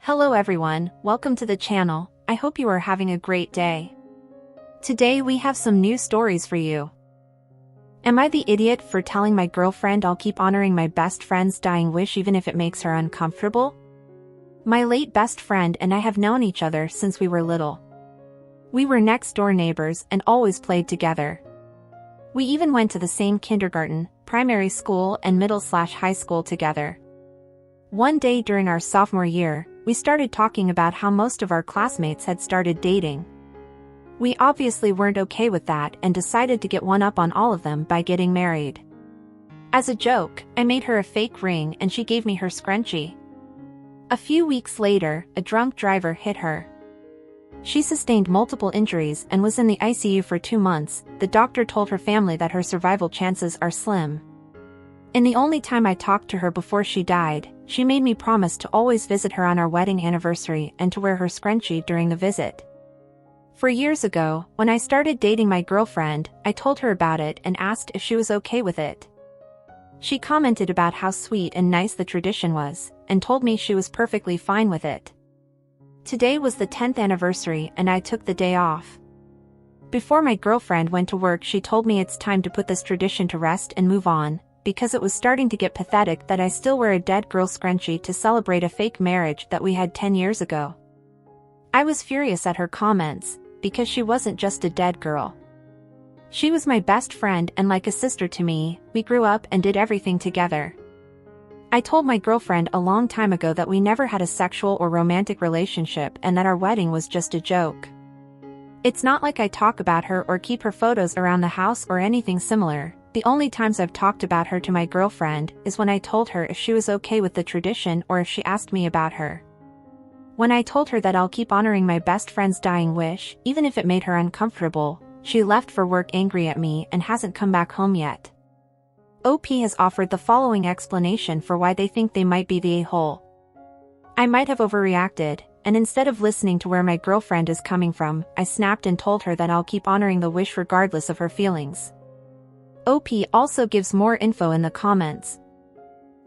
Hello everyone, welcome to the channel. I hope you are having a great day. Today we have some new stories for you. Am I the idiot for telling my girlfriend I'll keep honoring my best friend's dying wish even if it makes her uncomfortable? My late best friend and I have known each other since we were little. We were next-door neighbors and always played together. We even went to the same kindergarten, primary school and middle/high school together. One day during our sophomore year, we started talking about how most of our classmates had started dating. We obviously weren't okay with that and decided to get one up on all of them by getting married. As a joke, I made her a fake ring and she gave me her scrunchie. A few weeks later, a drunk driver hit her. She sustained multiple injuries and was in the ICU for 2 months. The doctor told her family that her survival chances are slim. In the only time I talked to her before she died, she made me promise to always visit her on our wedding anniversary and to wear her scrunchie during the visit. 4 years ago, when I started dating my girlfriend, I told her about it and asked if she was okay with it. She commented about how sweet and nice the tradition was, and told me she was perfectly fine with it. Today was the 10th anniversary and I took the day off. Before my girlfriend went to work, she told me it's time to put this tradition to rest and move on, because it was starting to get pathetic that I still wear a dead girl scrunchie to celebrate a fake marriage that we had 10 years ago. I was furious at her comments, because she wasn't just a dead girl. She was my best friend and like a sister to me. We grew up and did everything together. I told my girlfriend a long time ago that we never had a sexual or romantic relationship and that our wedding was just a joke. It's not like I talk about her or keep her photos around the house or anything similar. The only times I've talked about her to my girlfriend is when I told her if she was okay with the tradition or if she asked me about her. When I told her that I'll keep honoring my best friend's dying wish, even if it made her uncomfortable, she left for work angry at me and hasn't come back home yet. OP has offered the following explanation for why they think they might be the a-hole. I might have overreacted, and instead of listening to where my girlfriend is coming from, I snapped and told her that I'll keep honoring the wish regardless of her feelings. OP also gives more info in the comments.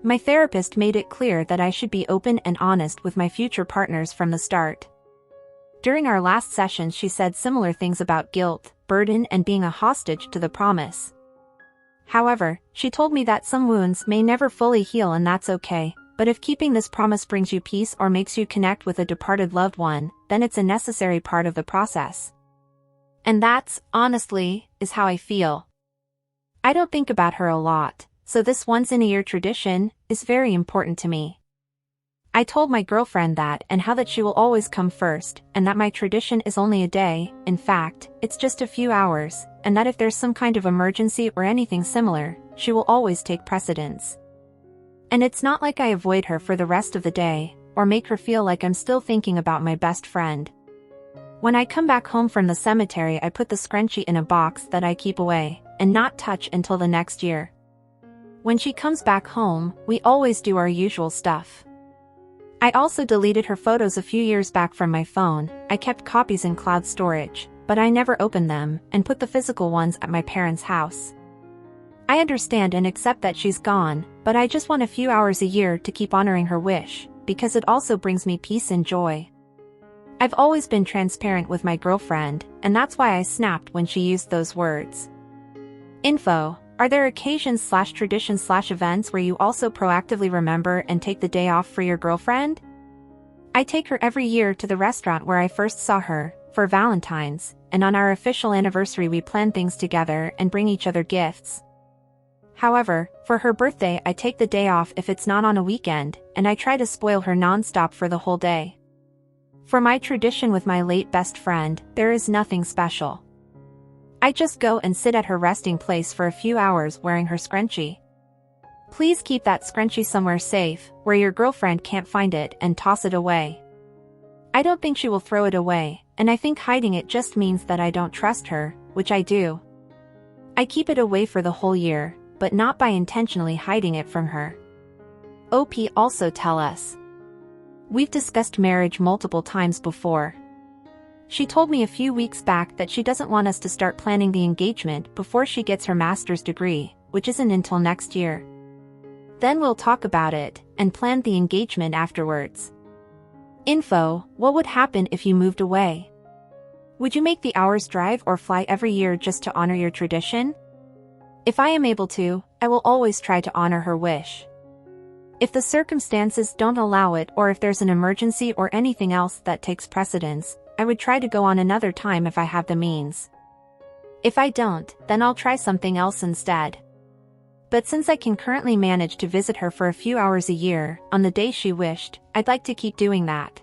My therapist made it clear that I should be open and honest with my future partners from the start. During our last session, she said similar things about guilt, burden, and being a hostage to the promise. However, she told me that some wounds may never fully heal and that's okay, but if keeping this promise brings you peace or makes you connect with a departed loved one, then it's a necessary part of the process. And that's, honestly, is how I feel. I don't think about her a lot, so this once-in-a-year tradition is very important to me. I told my girlfriend that and how that she will always come first, and that my tradition is only a day, in fact, it's just a few hours, and that if there's some kind of emergency or anything similar, she will always take precedence. And it's not like I avoid her for the rest of the day, or make her feel like I'm still thinking about my best friend. When I come back home from the cemetery, I put the scrunchie in a box that I keep away, and not touch until the next year. When she comes back home, we always do our usual stuff. I also deleted her photos a few years back from my phone. I kept copies in cloud storage, but I never opened them, and put the physical ones at my parents' house. I understand and accept that she's gone, but I just want a few hours a year to keep honoring her wish, because it also brings me peace and joy. I've always been transparent with my girlfriend, and that's why I snapped when she used those words. Info: are there occasions/traditions/events where you also proactively remember and take the day off for your girlfriend? I take her every year to the restaurant where I first saw her, for Valentine's, and on our official anniversary we plan things together and bring each other gifts. However, for her birthday I take the day off if it's not on a weekend, and I try to spoil her non-stop for the whole day. For my tradition with my late best friend, there is nothing special. I just go and sit at her resting place for a few hours wearing her scrunchie. Please keep that scrunchie somewhere safe, where your girlfriend can't find it, and toss it away. I don't think she will throw it away, and I think hiding it just means that I don't trust her, which I do. I keep it away for the whole year, but not by intentionally hiding it from her. OP also tell us. We've discussed marriage multiple times before. She told me a few weeks back that she doesn't want us to start planning the engagement before she gets her master's degree, which isn't until next year. Then we'll talk about it, and plan the engagement afterwards. Info: what would happen if you moved away? Would you make the hours drive or fly every year just to honor your tradition? If I am able to, I will always try to honor her wish. If the circumstances don't allow it, or if there's an emergency or anything else that takes precedence, I would try to go on another time if I have the means. If I don't, then I'll try something else instead. But since I can currently manage to visit her for a few hours a year, on the day she wished, I'd like to keep doing that.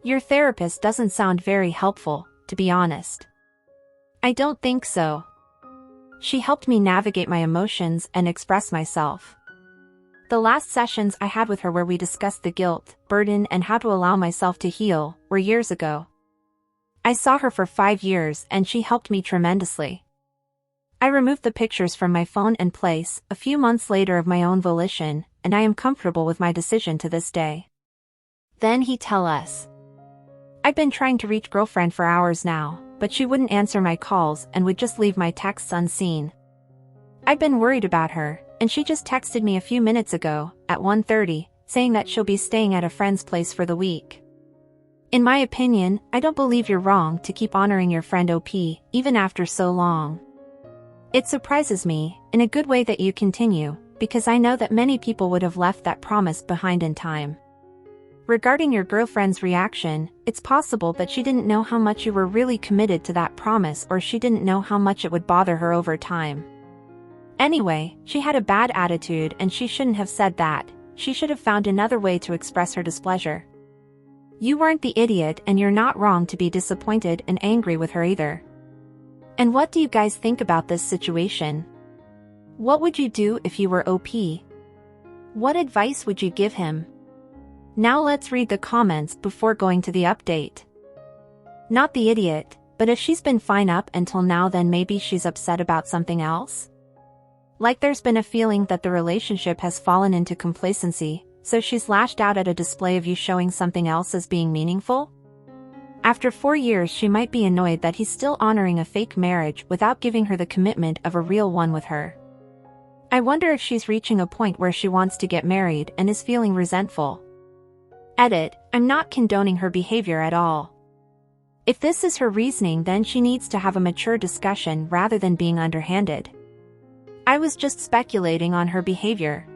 Your therapist doesn't sound very helpful, to be honest. I don't think so. She helped me navigate my emotions and express myself. The last sessions I had with her where we discussed the guilt, burden and how to allow myself to heal, were years ago. I saw her for 5 years and she helped me tremendously. I removed the pictures from my phone and place, a few months later of my own volition, and I am comfortable with my decision to this day. Then he tell us. I've been trying to reach girlfriend for hours now, but she wouldn't answer my calls and would just leave my texts unseen. I've been worried about her, and she just texted me a few minutes ago, at 1:30, saying that she'll be staying at a friend's place for the week. In my opinion, I don't believe you're wrong to keep honoring your friend OP, even after so long. It surprises me, in a good way, that you continue, because I know that many people would have left that promise behind in time. Regarding your girlfriend's reaction, it's possible that she didn't know how much you were really committed to that promise, or she didn't know how much it would bother her over time. Anyway, she had a bad attitude and she shouldn't have said that. She should have found another way to express her displeasure. You weren't the idiot, and you're not wrong to be disappointed and angry with her either. And what do you guys think about this situation? What would you do if you were OP? What advice would you give him? Now let's read the comments before going to the update. Not the idiot, but if she's been fine up until now, then maybe she's upset about something else? Like there's been a feeling that the relationship has fallen into complacency, so she's lashed out at a display of you showing something else as being meaningful? After 4 years, she might be annoyed that he's still honoring a fake marriage without giving her the commitment of a real one with her. I wonder if she's reaching a point where she wants to get married and is feeling resentful. Edit: I'm not condoning her behavior at all. If this is her reasoning, then she needs to have a mature discussion rather than being underhanded. I was just speculating on her behavior.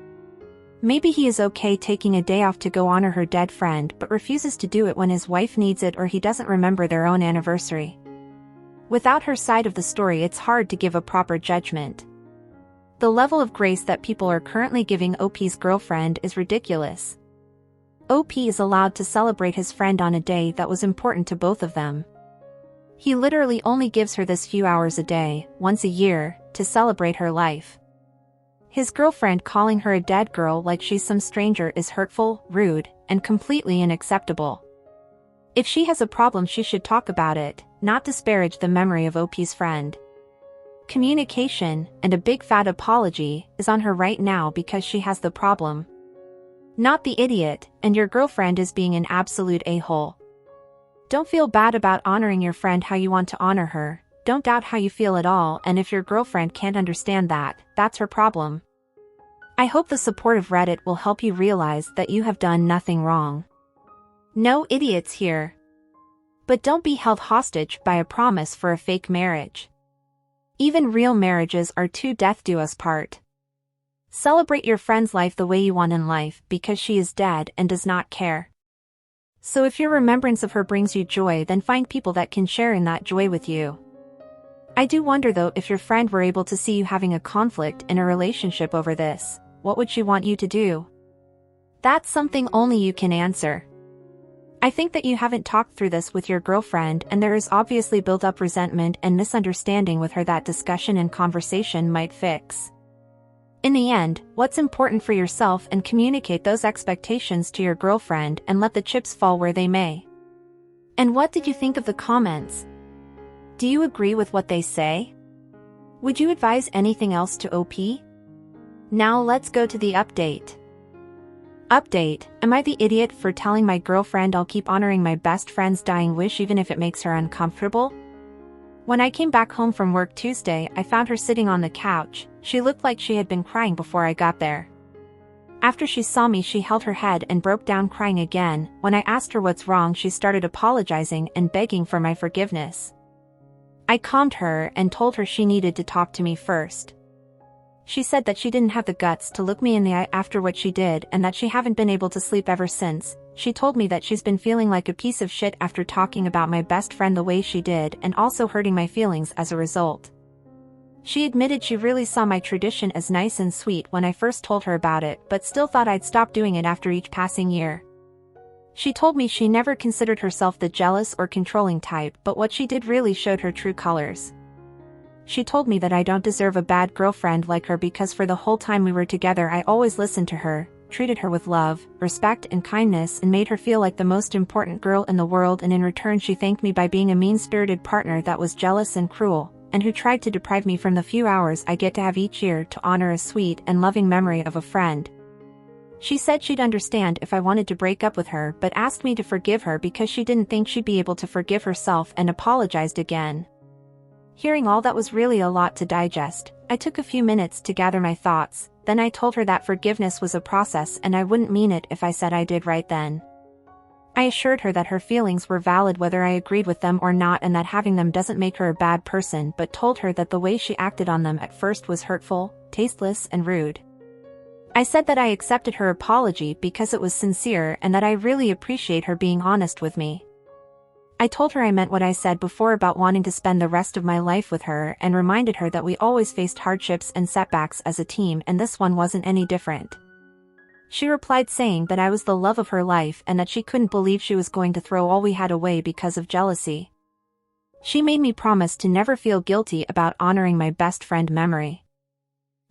Maybe he is okay taking a day off to go honor her dead friend, but refuses to do it when his wife needs it, or he doesn't remember their own anniversary. Without her side of the story, it's hard to give a proper judgment. The level of grace that people are currently giving OP's girlfriend is ridiculous. OP is allowed to celebrate his friend on a day that was important to both of them. He literally only gives her this few hours a day, once a year, to celebrate her life. His girlfriend calling her a dead girl like she's some stranger is hurtful, rude, and completely unacceptable. If she has a problem, she should talk about it, not disparage the memory of OP's friend. Communication, and a big fat apology, is on her right now because she has the problem. Not the idiot, and your girlfriend is being an absolute a-hole. Don't feel bad about honoring your friend how you want to honor her. Don't doubt how you feel at all, and if your girlfriend can't understand that, that's her problem. I hope the support of Reddit will help you realize that you have done nothing wrong. No idiots here. But don't be held hostage by a promise for a fake marriage. Even real marriages are to death do us part. Celebrate your friend's life the way you want in life, because she is dead and does not care. So if your remembrance of her brings you joy, then find people that can share in that joy with you. I do wonder though, if your friend were able to see you having a conflict in a relationship over this, what would she want you to do? That's something only you can answer. I think that you haven't talked through this with your girlfriend, and there is obviously built up resentment and misunderstanding with her that discussion and conversation might fix. In the end, what's important for yourself, and communicate those expectations to your girlfriend and let the chips fall where they may. And what did you think of the comments? Do you agree with what they say? Would you advise anything else to OP? Now let's go to the update. Update: am I the idiot for telling my girlfriend I'll keep honoring my best friend's dying wish even if it makes her uncomfortable? When I came back home from work Tuesday, I found her sitting on the couch. She looked like she had been crying before I got there. After she saw me, she held her head and broke down crying again. When I asked her what's wrong, she started apologizing and begging for my forgiveness. I calmed her and told her she needed to talk to me first. She said that she didn't have the guts to look me in the eye after what she did and that she haven't been able to sleep ever since. She told me that she's been feeling like a piece of shit after talking about my best friend the way she did and also hurting my feelings as a result. She admitted she really saw my tradition as nice and sweet when I first told her about it, but still thought I'd stop doing it after each passing year. She told me she never considered herself the jealous or controlling type, but what she did really showed her true colors. She told me that I don't deserve a bad girlfriend like her because for the whole time we were together I always listened to her, treated her with love, respect and kindness and made her feel like the most important girl in the world, and in return she thanked me by being a mean-spirited partner that was jealous and cruel, and who tried to deprive me from the few hours I get to have each year to honor a sweet and loving memory of a friend. She said she'd understand if I wanted to break up with her, but asked me to forgive her because she didn't think she'd be able to forgive herself, and apologized again. Hearing all that was really a lot to digest. I took a few minutes to gather my thoughts, then I told her that forgiveness was a process and I wouldn't mean it if I said I did right then. I assured her that her feelings were valid whether I agreed with them or not, and that having them doesn't make her a bad person, but told her that the way she acted on them at first was hurtful, tasteless and rude. I said that I accepted her apology because it was sincere and that I really appreciate her being honest with me. I told her I meant what I said before about wanting to spend the rest of my life with her, and reminded her that we always faced hardships and setbacks as a team and this one wasn't any different. She replied saying that I was the love of her life and that she couldn't believe she was going to throw all we had away because of jealousy. She made me promise to never feel guilty about honoring my best friend memory.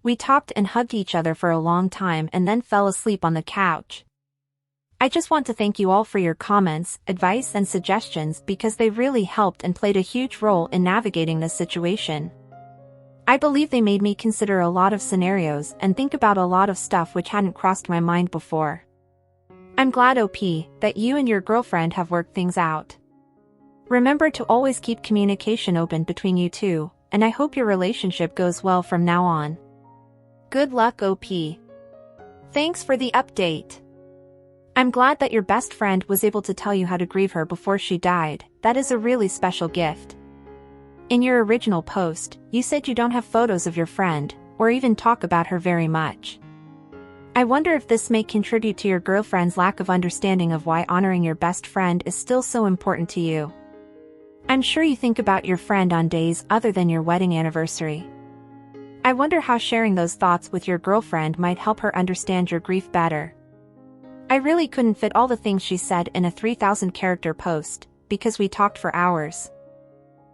We talked and hugged each other for a long time and then fell asleep on the couch. I just want to thank you all for your comments, advice and suggestions because they really helped and played a huge role in navigating this situation. I believe they made me consider a lot of scenarios and think about a lot of stuff which hadn't crossed my mind before. I'm glad, OP, that you and your girlfriend have worked things out. Remember to always keep communication open between you two, and I hope your relationship goes well from now on. Good luck, OP. Thanks for the update. I'm glad that your best friend was able to tell you how to grieve her before she died. That is a really special gift. In your original post, you said you don't have photos of your friend, or even talk about her very much. I wonder if this may contribute to your girlfriend's lack of understanding of why honoring your best friend is still so important to you. I'm sure you think about your friend on days other than your wedding anniversary. I wonder how sharing those thoughts with your girlfriend might help her understand your grief better. I really couldn't fit all the things she said in a 3,000-character post, because we talked for hours.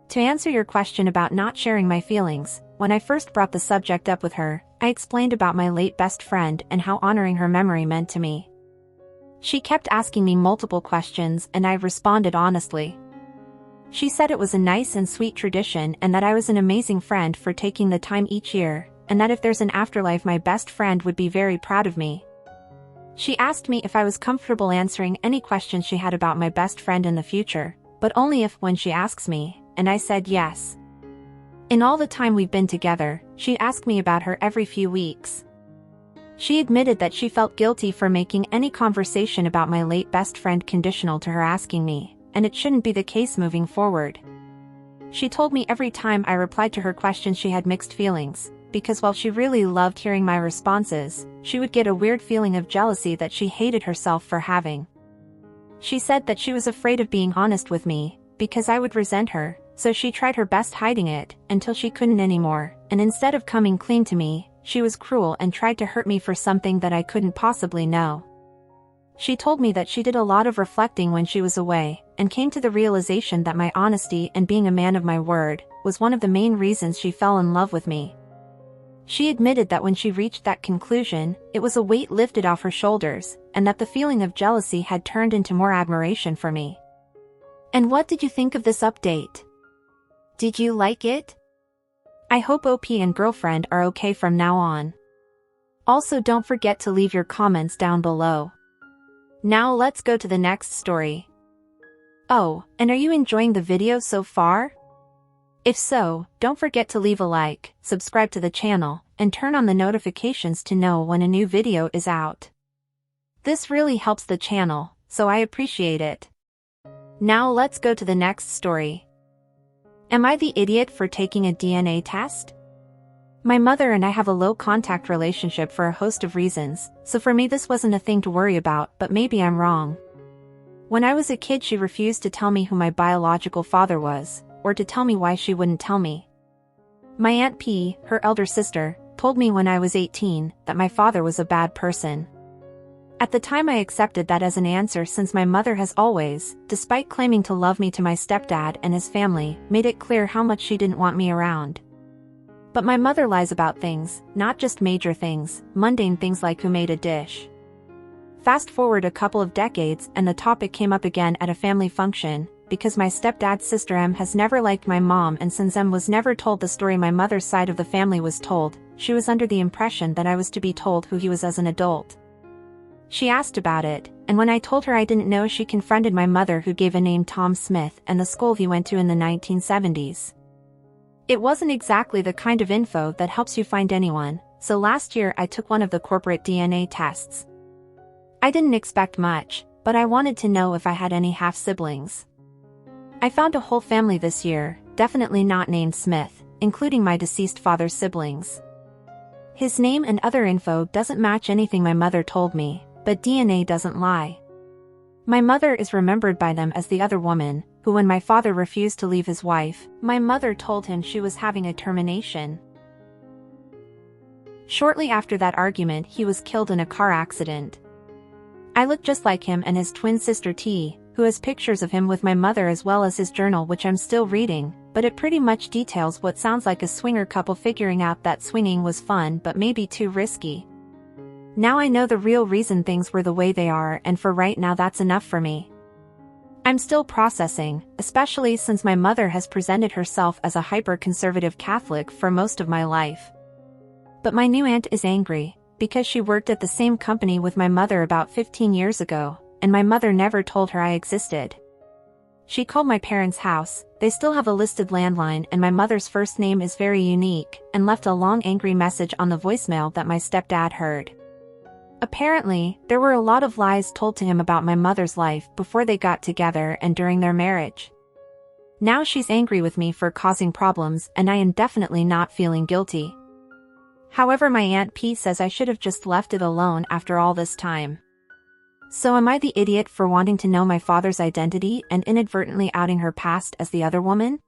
To answer your question about not sharing my feelings, when I first brought the subject up with her, I explained about my late best friend and how honoring her memory meant to me. She kept asking me multiple questions and I responded honestly. She said it was a nice and sweet tradition and that I was an amazing friend for taking the time each year, and that if there's an afterlife my best friend would be very proud of me. She asked me if I was comfortable answering any questions she had about my best friend in the future, but only if when she asks me, and I said yes. In all the time we've been together, she'd ask me about her every few weeks. She admitted that she felt guilty for making any conversation about my late best friend conditional to her asking me, and it shouldn't be the case moving forward. She told me every time I replied to her questions she had mixed feelings, because while she really loved hearing my responses, she would get a weird feeling of jealousy that she hated herself for having. She said that she was afraid of being honest with me, because I would resent her, so she tried her best hiding it, until she couldn't anymore, and instead of coming clean to me, she was cruel and tried to hurt me for something that I couldn't possibly know. She told me that she did a lot of reflecting when she was away, and came to the realization that my honesty and being a man of my word was one of the main reasons she fell in love with me. She admitted that when she reached that conclusion, it was a weight lifted off her shoulders, and that the feeling of jealousy had turned into more admiration for me. And what did you think of this update? Did you like it? I hope OP and girlfriend are okay from now on. Also, don't forget to leave your comments down below. Now let's go to the next story. Oh, and are you enjoying the video so far? If so, don't forget to leave a like, subscribe to the channel, and turn on the notifications to know when a new video is out. This really helps the channel, so I appreciate it. Now let's go to the next story. Am I the idiot for taking a DNA test? My mother and I have a low-contact relationship for a host of reasons, so for me this wasn't a thing to worry about, but maybe I'm wrong. When I was a kid, she refused to tell me who my biological father was, or to tell me why she wouldn't tell me. My Aunt P, her elder sister, told me when I was 18 that my father was a bad person. At the time I accepted that as an answer, since my mother has always, despite claiming to love me to my stepdad and his family, made it clear how much she didn't want me around. But my mother lies about things, not just major things, mundane things like who made a dish. Fast forward a couple of decades and the topic came up again at a family function, because my stepdad's sister M has never liked my mom, and since M was never told the story my mother's side of the family was told, she was under the impression that I was to be told who he was as an adult. She asked about it, and when I told her I didn't know, she confronted my mother, who gave a name Tom Smith and the school he went to in the 1970s. It wasn't exactly the kind of info that helps you find anyone, so last year I took one of the corporate DNA tests. I didn't expect much, but I wanted to know if I had any half-siblings. I found a whole family this year, definitely not named Smith, including my deceased father's siblings. His name and other info doesn't match anything my mother told me, but DNA doesn't lie. My mother is remembered by them as the other woman, who when my father refused to leave his wife, my mother told him she was having a termination. Shortly after that argument, he was killed in a car accident. I look just like him and his twin sister T, who has pictures of him with my mother as well as his journal, which I'm still reading, but it pretty much details what sounds like a swinger couple figuring out that swinging was fun but maybe too risky. Now I know the real reason things were the way they are, and for right now that's enough for me. I'm still processing, especially since my mother has presented herself as a hyper-conservative Catholic for most of my life. But my new aunt is angry, because she worked at the same company with my mother about 15 years ago, and my mother never told her I existed. She called my parents' house, they still have a listed landline, and my mother's first name is very unique, and left a long angry message on the voicemail that my stepdad heard. Apparently, there were a lot of lies told to him about my mother's life before they got together and during their marriage. Now she's angry with me for causing problems, and I am definitely not feeling guilty. However, my Aunt P says I should have just left it alone after all this time. So am I the idiot for wanting to know my father's identity and inadvertently outing her past as the other woman?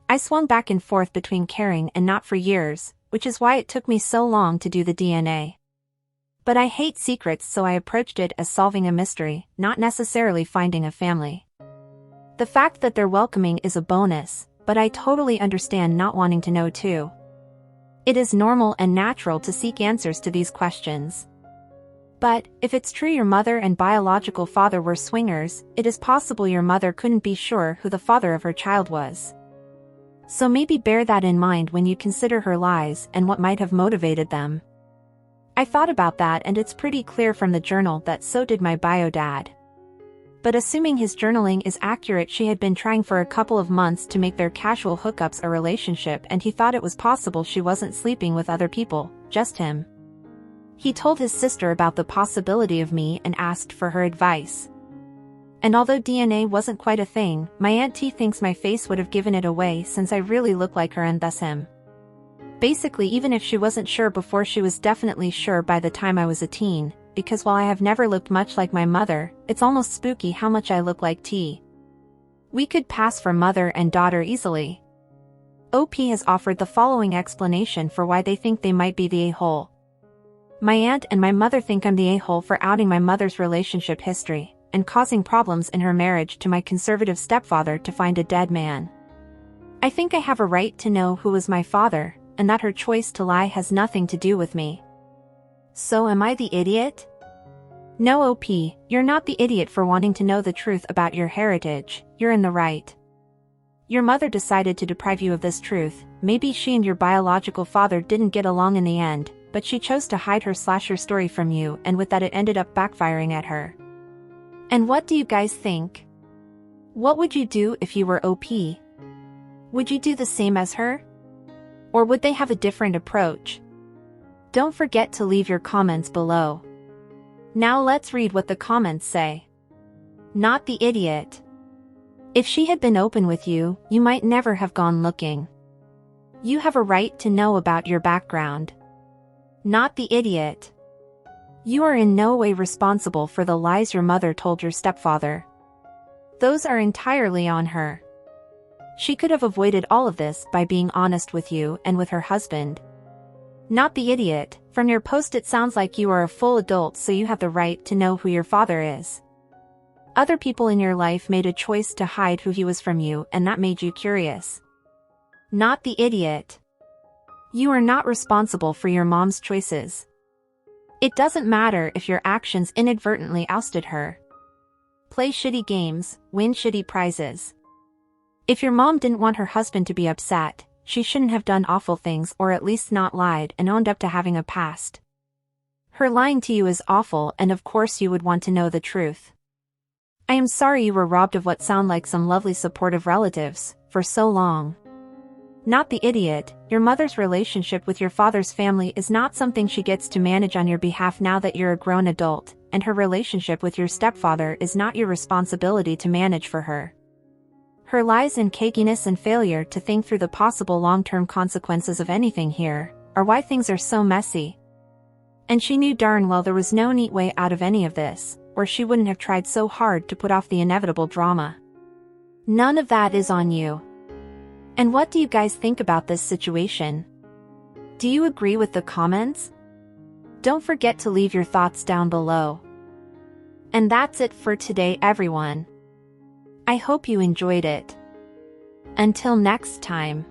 I swung back and forth between caring and not for years, which is why it took me so long to do the DNA. But I hate secrets, so I approached it as solving a mystery, not necessarily finding a family. The fact that they're welcoming is a bonus, but I totally understand not wanting to know too. It is normal and natural to seek answers to these questions. But, if it's true your mother and biological father were swingers, it is possible your mother couldn't be sure who the father of her child was. So maybe bear that in mind when you consider her lies and what might have motivated them. I thought about that, and it's pretty clear from the journal that so did my bio dad. But assuming his journaling is accurate, she had been trying for a couple of months to make their casual hookups a relationship, and he thought it was possible she wasn't sleeping with other people, just him. He told his sister about the possibility of me and asked for her advice. And although DNA wasn't quite a thing, my Aunt T thinks my face would have given it away, since I really look like her and thus him. Basically, even if she wasn't sure before, she was definitely sure by the time I was a teen, because while I have never looked much like my mother, it's almost spooky how much I look like T. We could pass for mother and daughter easily. OP has offered the following explanation for why they think they might be the a-hole. My aunt and my mother think I'm the a-hole for outing my mother's relationship history, and causing problems in her marriage to my conservative stepfather to find a dead man. I think I have a right to know who was my father, and that her choice to lie has nothing to do with me. So am I the idiot? No, OP, you're not the idiot for wanting to know the truth about your heritage, you're in the right. Your mother decided to deprive you of this truth. Maybe she and your biological father didn't get along in the end, but she chose to hide her story from you, and with that it ended up backfiring at her. And what do you guys think? What would you do if you were OP? Would you do the same as her? Or would they have a different approach? Don't forget to leave your comments below. Now let's read what the comments say. Not the idiot. If she had been open with you, you might never have gone looking. You have a right to know about your background. Not the idiot. You are in no way responsible for the lies your mother told your stepfather. Those are entirely on her. She could have avoided all of this by being honest with you and with her husband. Not the idiot. From your post it sounds like you are a full adult, so you have the right to know who your father is. Other people in your life made a choice to hide who he was from you, and that made you curious. Not the idiot. You are not responsible for your mom's choices. It doesn't matter if your actions inadvertently ousted her. Play shitty games, win shitty prizes. If your mom didn't want her husband to be upset, she shouldn't have done awful things, or at least not lied and owned up to having a past. Her lying to you is awful, and of course you would want to know the truth. I am sorry you were robbed of what sound like some lovely supportive relatives for so long. Not the idiot. Your mother's relationship with your father's family is not something she gets to manage on your behalf now that you're a grown adult, and her relationship with your stepfather is not your responsibility to manage for her. Her lies and cakiness and failure to think through the possible long-term consequences of anything here are why things are so messy. And she knew darn well there was no neat way out of any of this, or she wouldn't have tried so hard to put off the inevitable drama. None of that is on you. And what do you guys think about this situation? Do you agree with the comments? Don't forget to leave your thoughts down below. And that's it for today, everyone. I hope you enjoyed it. Until next time.